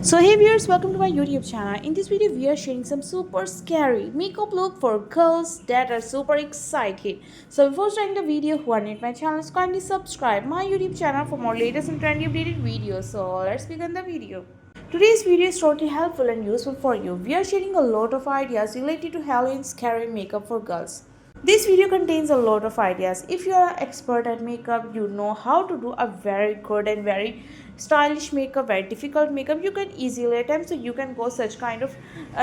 So hey viewers, welcome to my YouTube channel. In this video we are sharing some super scary makeup look for girls that are super excited. So before starting the video, who are new to my channel, kindly subscribe my YouTube channel for more latest and trendy updated videos. So let's begin the video. Today's video is totally helpful and useful for you. We are sharing a lot of ideas related to Halloween scary makeup for girls. This video contains a lot of ideas. If you are an expert at makeup, you know how to do a very good and very stylish makeup, very difficult makeup. You can easily attempt, so you can go such kind of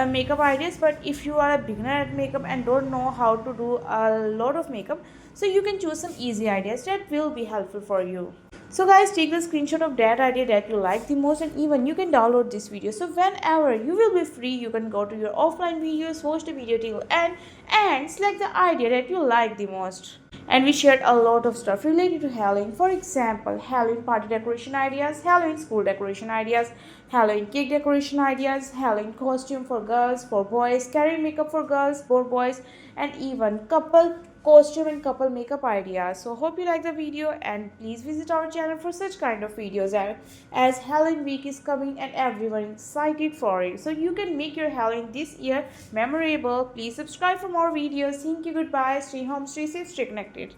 makeup ideas. But if you are a beginner at makeup and don't know how to do a lot of makeup, so you can choose some easy ideas that will be helpful for you. So guys, take the screenshot of that idea that you like the most, and even you can download this video. So whenever you will be free, you can go to your offline videos, watch the video till end, and select the idea that you like the most. And we shared a lot of stuff related to Halloween. For example, Halloween party decoration ideas, Halloween school decoration ideas, Halloween cake decoration ideas, Halloween costume for girls, for boys, scary makeup for girls, for boys, and even couple costume and couple makeup ideas. So hope you like the video, and please visit our channel for such kind of videos as Halloween week is coming and everyone is excited for it. So you can make your Halloween this year memorable. Please subscribe for more videos. Thank you, goodbye, stay home, stay safe, stay connected.